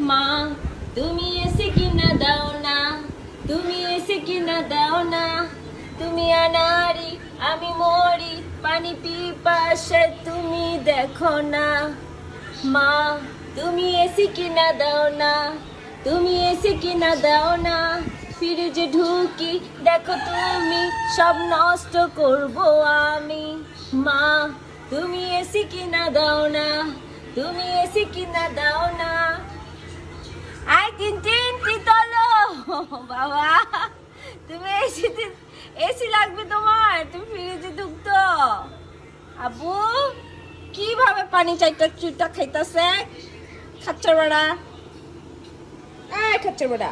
মা তুমি এসে কিনা দাও না, তুমি এসে কিনা দাও না, তুমি আনারি আমি মরি পানি পিপাসে তুমি দেখো না। মা তুমি এসে কিনা দাও না, তুমি এসে কিনা দাও না, ফ্রিজে ঢুকি দেখো তুমি সব নষ্ট করবো আমি। মা তুমি এসে কিনা দাও না, তুমি এসে কিনা দাও না। আই তিন তিন তোলো বাবা, তুমি এসি লাগবে তোমার, তুমি ফ্রিজে ঢুকতো। আব্বু কিভাবে পানি চাইটা চুইটা খাইতাছে, খাচ্চার বেড়া, খাচ্চার বেড়া।